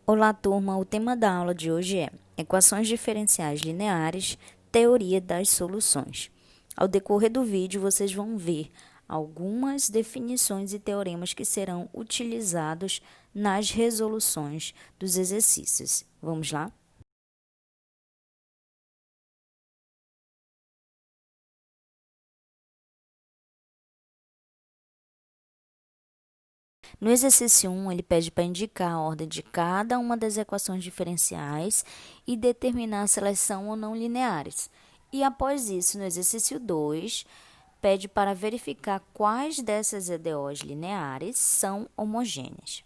Olá, turma! O tema da aula de hoje é Equações diferenciais lineares, teoria das soluções. Ao decorrer do vídeo, vocês vão ver algumas definições e teoremas que serão utilizados nas resoluções dos exercícios. Vamos lá? No exercício 1, ele pede para indicar a ordem de cada uma das equações diferenciais e determinar se elas são ou não lineares. E após isso, no exercício 2, pede para verificar quais dessas EDOs lineares são homogêneas.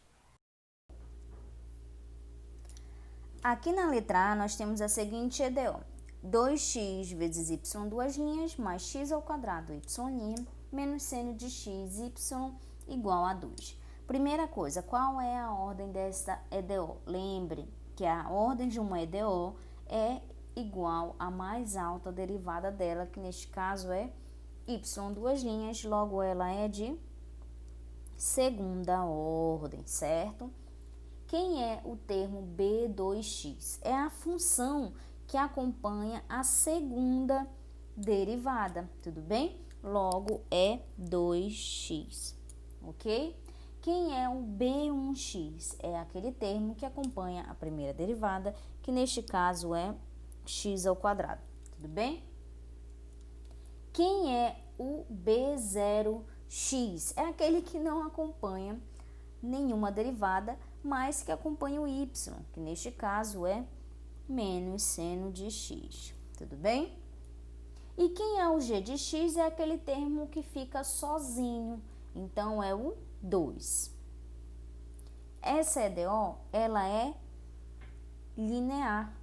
Aqui na letra A, nós temos a seguinte EDO. 2x vezes y duas linhas, mais x ao quadrado y' menos seno de x, y igual a 2. Primeira coisa, qual é a ordem dessa EDO? Lembre que a ordem de uma EDO é igual à mais alta derivada dela, que neste caso é y duas linhas, logo ela é de segunda ordem, certo? Quem é o termo B2x? É a função que acompanha a segunda derivada, tudo bem? Logo é 2x, ok? Quem é o B1x? É aquele termo que acompanha a primeira derivada, que neste caso é x ao quadrado, tudo bem? Quem é o B0x? É aquele que não acompanha nenhuma derivada, mas que acompanha o y, que neste caso é menos seno de x, tudo bem? E quem é o g de x? É aquele termo que fica sozinho, então é o 2. Essa EDO, ela é linear.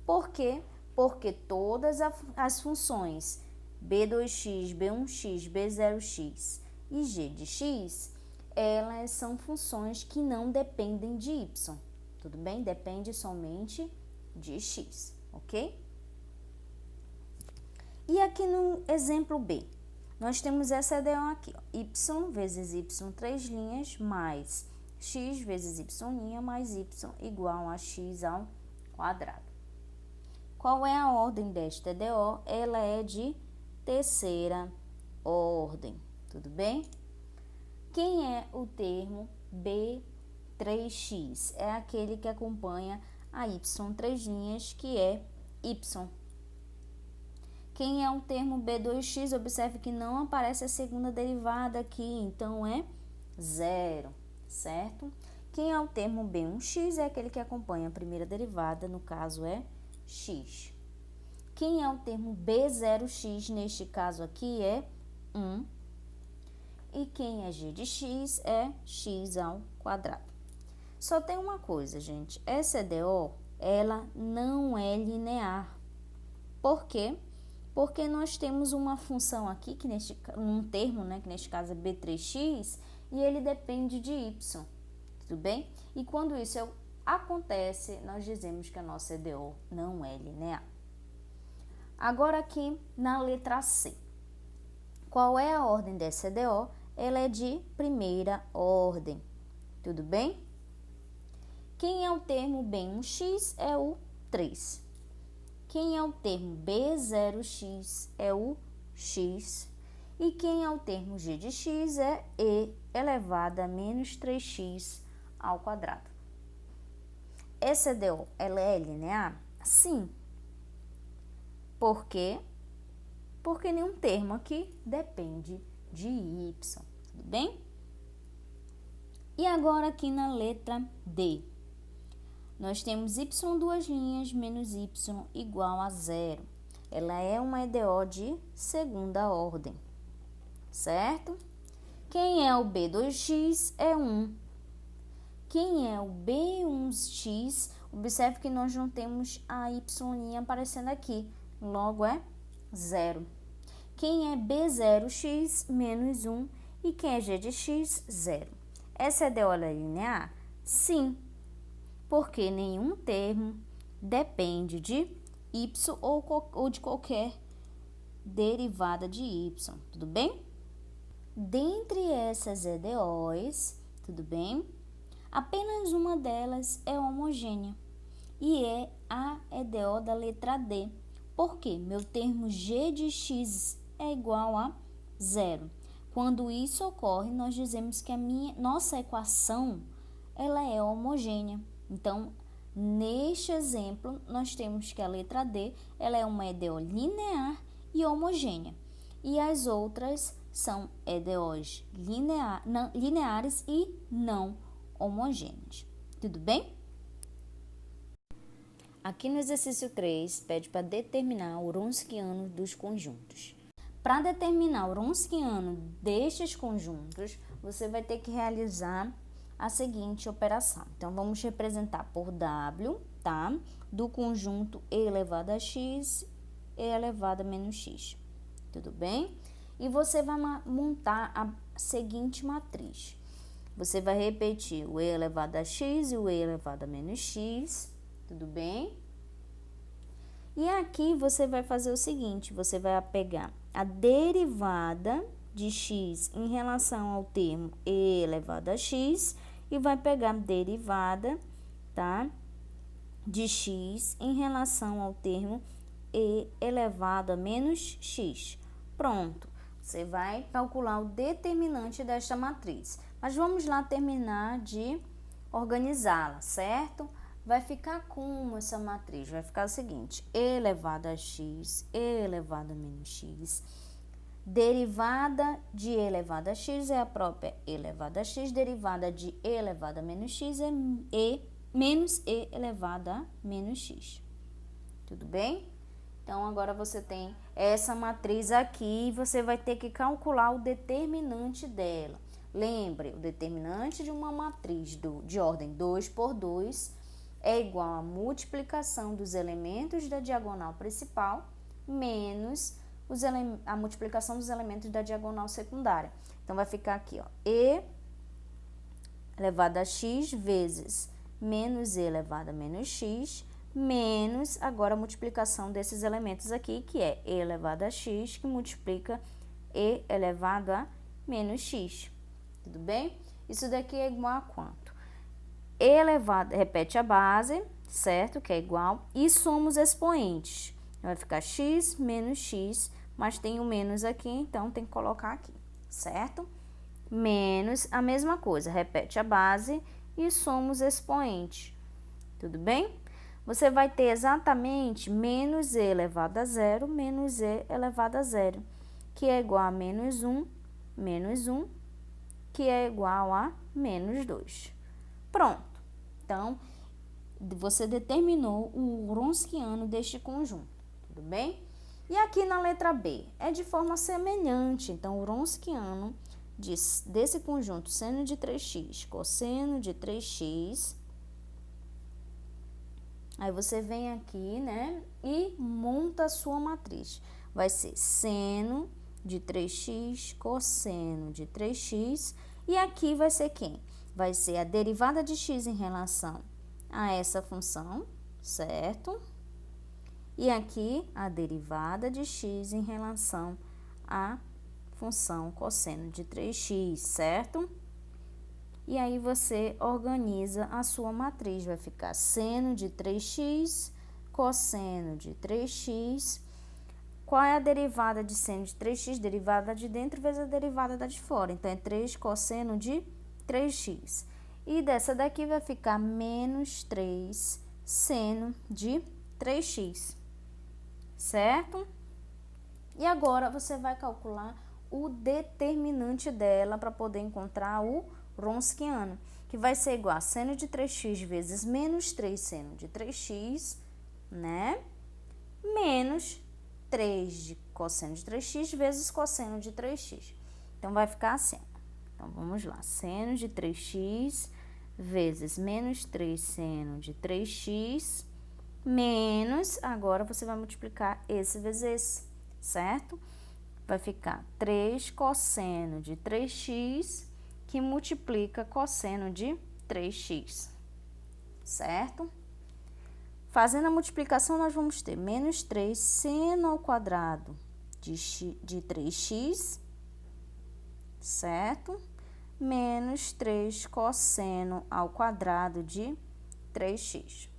Por quê? Porque todas as funções b2x, b1x, b0x e g de x, elas são funções que não dependem de y, tudo bem? Depende somente de x, ok? E aqui no exemplo B, nós temos essa EDO aqui, ó, y vezes y três linhas mais x vezes y' mais y igual a x ao quadrado. Qual é a ordem desta EDO? Ela é de terceira ordem, tudo bem? Quem é o termo B3x? É aquele que acompanha a y três linhas, que é y. Quem é o termo B2x? Observe que não aparece a segunda derivada aqui, então é 0, certo? Quem é o termo B1x? É aquele que acompanha a primeira derivada, no caso é x. Quem é o termo B0x? Neste caso aqui é 1. E quem é g de x é x ao quadrado. Só tem uma coisa, gente. Essa EDO, ela não é linear. Por quê? Porque nós temos uma função aqui, um termo, né, que neste caso é B3x, e ele depende de y, tudo bem? E quando isso acontece, nós dizemos que a nossa EDO não é linear. Agora aqui na letra C. Qual é a ordem dessa EDO? Ela é de primeira ordem, tudo bem? Quem é o termo B1x? É o 3. Quem é o termo B0x? É o x. E quem é o termo g de x? É e elevado a menos 3x ao quadrado. Essa EDO, ela é linear? Sim. Por quê? Porque nenhum termo aqui depende de y, tudo bem? E agora aqui na letra D, nós temos y duas linhas menos y igual a 0. Ela é uma EDO de segunda ordem, certo? Quem é o B2x? É 1. Quem é o B1x? Observe que nós não temos a y aparecendo aqui, logo é 0. Quem é B0x? Menos 1. E quem é g de x? 0. Essa EDO é linear? Sim, porque nenhum termo depende de y ou de qualquer derivada de y, tudo bem? Dentre essas EDOs, Tudo bem? Apenas uma delas é homogênea e é a EDO da letra D. Por quê? Meu termo g de x é igual a zero. Quando isso ocorre, nós dizemos que nossa equação ela é homogênea. Então, neste exemplo, nós temos que a letra D ela é uma EDO linear e homogênea. E as outras são EDOs lineares e não homogêneas. Tudo bem? Aqui no exercício 3, pede para determinar o Wronskiano dos conjuntos. Para determinar o Wronskiano destes conjuntos, você vai ter que realizar a seguinte operação. Então, vamos representar por W, tá? Do conjunto e elevado a x e elevado a menos x. Tudo bem? E você vai montar a seguinte matriz. Você vai repetir o e elevado a x e o e elevado a menos x. Tudo bem? E aqui você vai fazer o seguinte, você vai pegar a derivada de x em relação ao termo e elevado a x e vai pegar a derivada, tá, de x em relação ao termo e elevado a menos x. Pronto, você vai calcular o determinante desta matriz. Mas vamos lá terminar de organizá-la, certo? Vai ficar como essa matriz? Vai ficar o seguinte, e elevado a x, e elevado a menos x. Derivada de e elevado a x é a própria e elevado a x, derivada de e elevado a menos x é e menos e elevado a menos x. Tudo bem? Então, agora você tem essa matriz aqui e você vai ter que calcular o determinante dela. Lembre, o determinante de uma matriz de ordem 2 por 2 é igual à multiplicação dos elementos da diagonal principal menos a multiplicação dos elementos da diagonal secundária. Então, vai ficar aqui, ó, e elevado a x vezes menos e elevado a menos x, menos agora a multiplicação desses elementos aqui, que é e elevado a x, que multiplica e elevado a menos x. Tudo bem? Isso daqui é igual a quanto? E elevado, repete a base, certo? Que é igual, e somos expoentes. Vai ficar x menos x, mas tem o menos aqui, então tem que colocar aqui, certo? Menos a mesma coisa, repete a base e somos expoentes. Tudo bem? Você vai ter exatamente menos e elevado a zero, menos e elevado a zero, que é igual a menos 1, que é igual a menos 2. Pronto. Então, você determinou o Wronskiano deste conjunto, tudo bem? E aqui na letra B, é de forma semelhante. Então, o Wronskiano desse conjunto seno de 3x, cosseno de 3x. Aí você vem aqui, né, e monta a sua matriz. Vai ser seno de 3x, cosseno de 3x. E aqui vai ser quem? Vai ser a derivada de x em relação a essa função, certo? E aqui a derivada de x em relação à função cosseno de 3x, certo? E aí você organiza a sua matriz, vai ficar seno de 3x, cosseno de 3x. Qual é a derivada de seno de 3x? Derivada de dentro vezes a derivada da de fora. Então, é 3 cosseno de 3x. E dessa daqui vai ficar menos 3 seno de 3x, certo? E agora, você vai calcular o determinante dela para poder encontrar o Wronskiano, que vai ser igual a seno de 3x vezes menos 3 seno de 3x, né? Menos 3 de cosseno de 3x vezes cosseno de 3x. Então, vai ficar assim. Então, vamos lá. Seno de 3x vezes menos 3 seno de 3x, menos, agora você vai multiplicar esse vezes esse, certo? Vai ficar 3 cosseno de 3x, que multiplica cosseno de 3x, certo? Fazendo a multiplicação, nós vamos ter menos 3 seno ao quadrado de 3x, certo? menos 3 cosseno ao quadrado de 3x.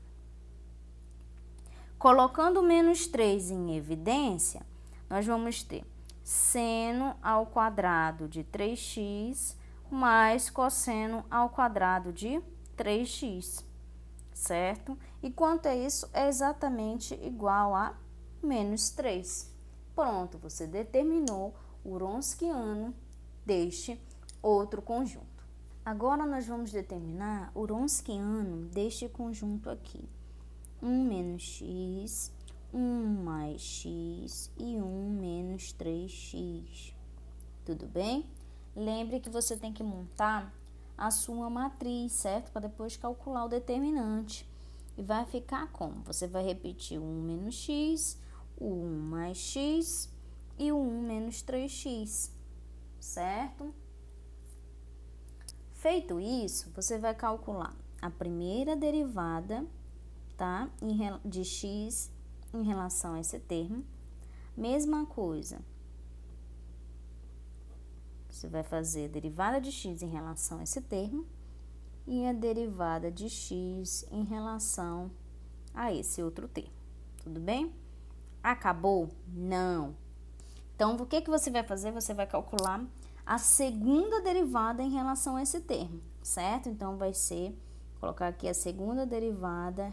Colocando menos 3 em evidência, nós vamos ter seno ao quadrado de 3x mais cosseno ao quadrado de 3x, certo? E quanto é isso? É exatamente igual a menos 3. Pronto, você determinou o wronskiano deste outro conjunto. Agora, nós vamos determinar o wronskiano deste conjunto aqui. 1 menos x, 1 mais x e 1 menos 3x. Tudo bem? Lembre que você tem que montar a sua matriz, certo? Para depois calcular o determinante. E vai ficar como? Você vai repetir o 1 menos x, o 1 mais x e o 1 menos 3x, certo? Feito isso, você vai calcular a primeira derivada, tá? De x em relação a esse termo. Mesma coisa. Você vai fazer a derivada de x em relação a esse termo e a derivada de x em relação a esse outro termo. Tudo bem? Acabou? Não. Então, o que você vai fazer? Você vai calcular a segunda derivada em relação a esse termo, certo? Então, vai ser, colocar aqui a segunda derivada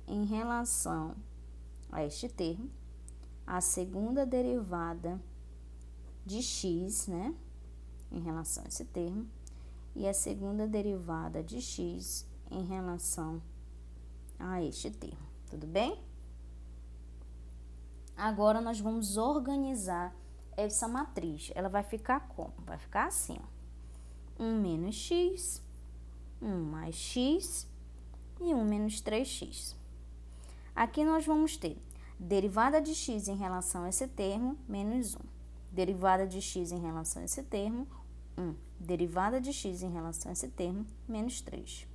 em relação a este termo, a segunda derivada de x, né, em relação a esse termo, e a segunda derivada de x em relação a este termo, tudo bem? Agora, nós vamos organizar essa matriz. Ela vai ficar como? Vai ficar assim, ó. 1 menos x, 1 mais x e 1 menos 3x. Aqui nós vamos ter derivada de x em relação a esse termo, menos 1. Derivada de x em relação a esse termo, 1. Derivada de x em relação a esse termo, menos 3.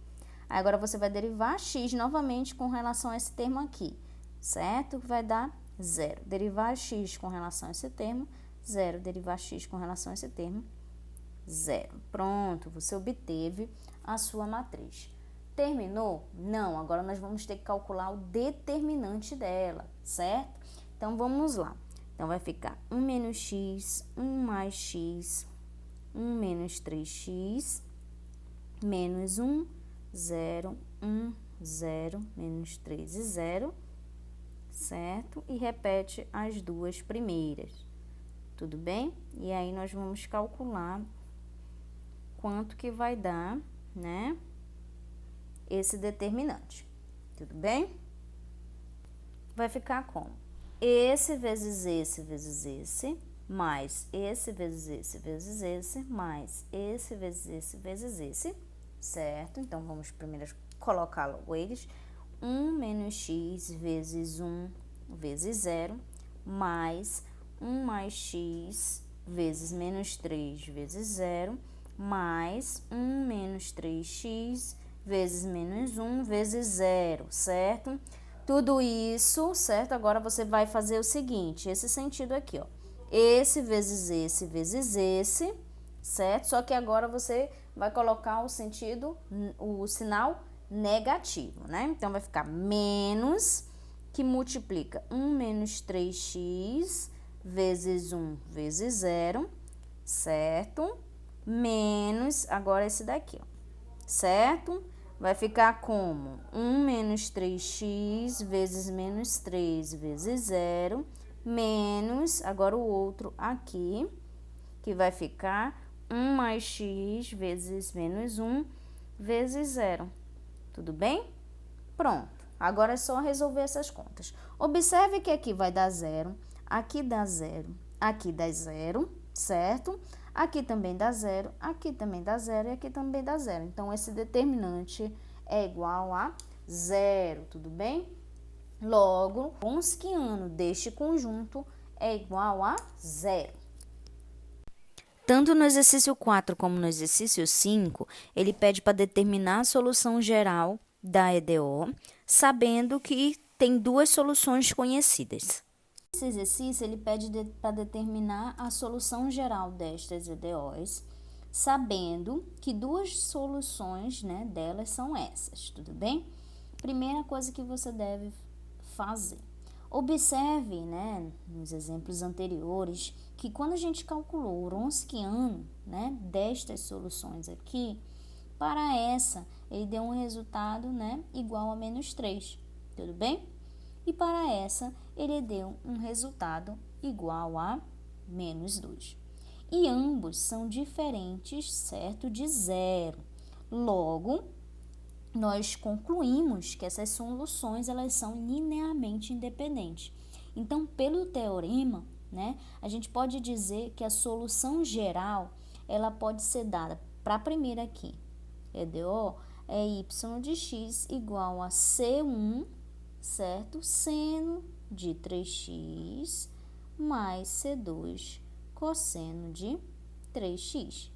Agora, você vai derivar x novamente com relação a esse termo aqui, certo? Vai dar 0. Derivar x com relação a esse termo, 0. Derivar x com relação a esse termo, 0. Pronto, você obteve a sua matriz. Terminou? Não, agora nós vamos ter que calcular o determinante dela, certo? Então, vamos lá. Então, vai ficar 1 menos x, 1 mais x, 1 menos 3x, menos 1, 0, 1, 0, menos 3 e 0, certo? E repete as duas primeiras, tudo bem? E aí, nós vamos calcular quanto que vai dar, né, esse determinante, tudo bem? Vai ficar como? Esse vezes esse vezes esse, mais esse vezes esse vezes esse, mais esse vezes esse vezes esse, certo? Então, vamos primeiro colocar logo eles. 1 menos x vezes 1 vezes 0, mais 1 mais x vezes menos 3 vezes 0, mais 1 menos 3x vezes menos 1 vezes 0, certo? Tudo isso, certo? Agora, você vai fazer o seguinte, esse sentido aqui, ó. Esse vezes esse, certo? Só que agora você vai colocar o sentido, o sinal negativo, né? Então, vai ficar menos, que multiplica 1 menos 3x vezes 1 vezes 0, certo? Menos, agora esse daqui, ó, certo? Vai ficar como 1 menos 3x vezes menos 3 vezes 0, menos, agora o outro aqui, que vai ficar 1 mais x vezes menos 1 vezes 0. Tudo bem? Pronto. Agora é só resolver essas contas. Observe que aqui vai dar 0, aqui dá 0, aqui dá 0, certo? Aqui também dá 0, aqui também dá 0 e aqui também dá 0. Então, esse determinante é igual a 0, tudo bem? Logo, o wronskiano deste conjunto é igual a 0. Tanto no exercício 4 como no exercício 5, ele pede para determinar a solução geral da EDO, sabendo que tem duas soluções conhecidas. Esse exercício, ele pede para determinar a solução geral destas EDOs, sabendo que duas soluções, né, delas são essas, tudo bem? Primeira coisa que você deve fazer. Observe, né, nos exemplos anteriores, que quando a gente calculou o Wronskiano, né, destas soluções aqui, para essa, ele deu um resultado, né, igual a -3, tudo bem? E para essa, ele deu um resultado igual a -2. E ambos são diferentes, certo? De zero. Logo, nós concluímos que essas soluções elas são linearmente independentes. Então, pelo teorema, né, a gente pode dizer que a solução geral ela pode ser dada para a primeira aqui, EDO é y de x igual a C1, certo? Seno de 3x mais C2 cosseno de 3x.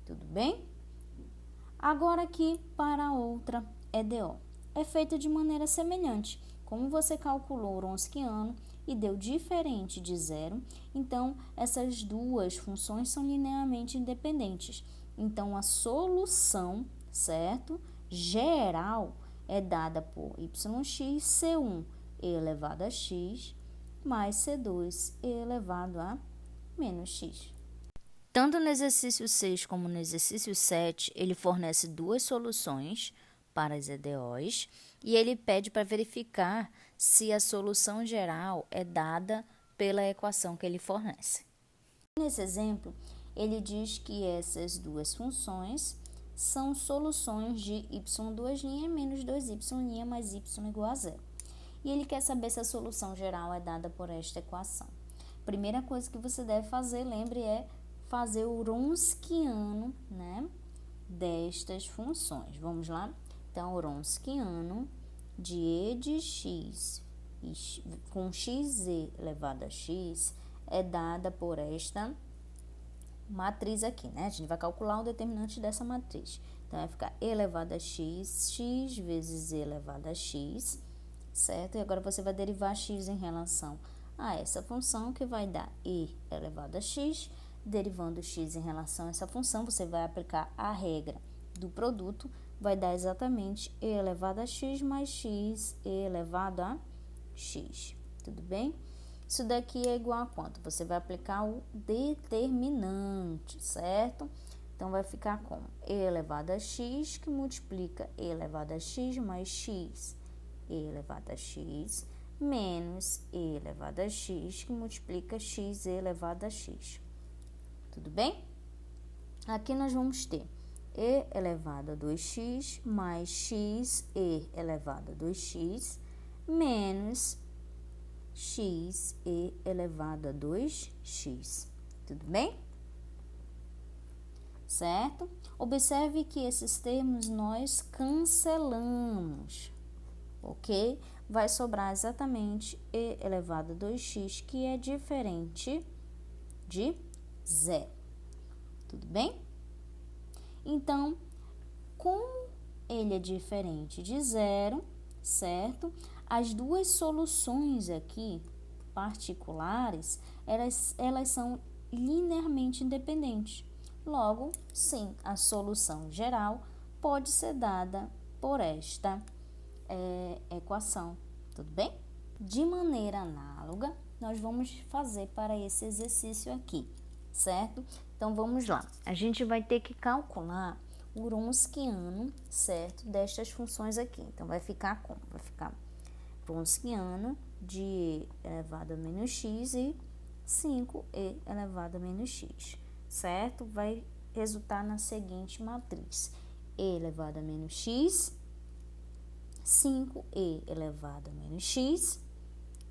Tudo bem? Agora aqui para a outra EDO. É feita de maneira semelhante. Como você calculou o Wronskiano e deu diferente de zero, então essas duas funções são linearmente independentes. Então a solução, certo? Geral é dada por yx C1 e elevado a x mais C2 e elevado a menos x. Tanto no exercício 6 como no exercício 7, ele fornece duas soluções para as EDOs e ele pede para verificar se a solução geral é dada pela equação que ele fornece. Nesse exemplo, ele diz que essas duas funções são soluções de y2' menos 2y' mais y igual a zero. E ele quer saber se a solução geral é dada por esta equação. Primeira coisa que você deve fazer, lembre, é fazer o Wronskiano, né, destas funções. Vamos lá? Então, o Wronskiano de e de x com xe elevado a x é dada por esta matriz aqui, né? A gente vai calcular o determinante dessa matriz. Então, vai ficar e elevado a x, x vezes e elevado a x, certo? E agora você vai derivar x em relação a essa função, que vai dar e elevado a x. Derivando x em relação a essa função, você vai aplicar a regra do produto, vai dar exatamente e elevado a x mais x e elevado a x. Tudo bem? Isso daqui é igual a quanto? Você vai aplicar o determinante, certo? Então, vai ficar com e elevado a x, que multiplica e elevado a x mais x e elevado a x, menos e elevado a x, que multiplica x e elevado a x. Tudo bem? Aqui nós vamos ter e elevado a 2x mais x e elevado a 2x menos x e elevado a 2x. Tudo bem? Certo? Observe que esses termos nós cancelamos, ok? Vai sobrar exatamente e elevado a 2x, que é diferente de zero. Tudo bem? Então, como ele é diferente de zero, certo? As duas soluções aqui particulares, elas são linearmente independentes. Logo, sim, a solução geral pode ser dada por esta equação. Tudo bem? De maneira análoga, nós vamos fazer para esse exercício aqui, certo? Então, vamos lá. A gente vai ter que calcular o Wronskiano, certo? Destas funções aqui. Então, vai ficar como? Vai ficar Wronskiano de e elevado a menos x e 5e elevado a menos x, certo? Vai resultar na seguinte matriz. E elevado a menos x, 5e elevado a menos x,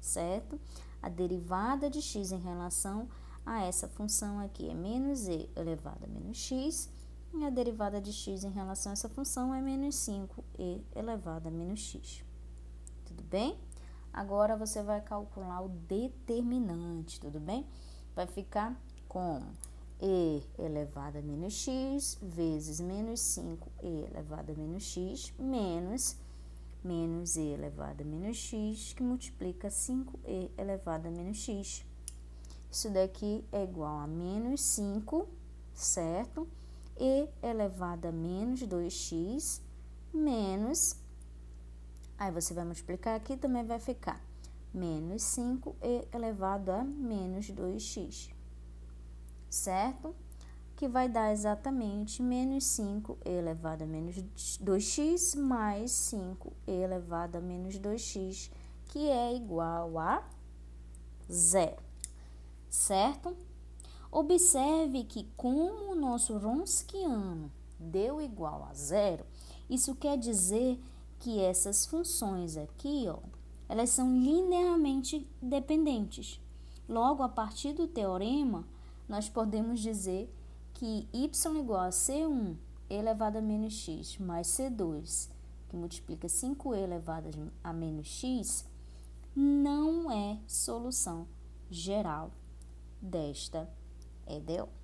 certo? A derivada de x em relação a essa função aqui é menos e elevado a menos x, e a derivada de x em relação a essa função é menos 5e elevado a menos x. Tudo bem? Agora você vai calcular o determinante, tudo bem? Vai ficar como e elevado a menos x vezes menos 5e elevado a menos x menos e elevado a menos x, que multiplica 5e elevado a menos x. Isso daqui é igual a menos 5, certo? e elevado a menos 2x menos, aí você vai multiplicar aqui, também vai ficar menos 5e elevado a menos 2x, certo? Que vai dar exatamente menos 5e elevado a menos 2x mais 5e elevado a menos 2x, que é igual a 0, certo? Observe que como o nosso Wronskiano deu igual a 0, isso quer dizer que essas funções aqui, ó, elas são linearmente dependentes. Logo, a partir do teorema, nós podemos dizer que y igual a C1 elevado a menos x mais C2, que multiplica 5e elevado a menos x, não é solução geral desta EDO.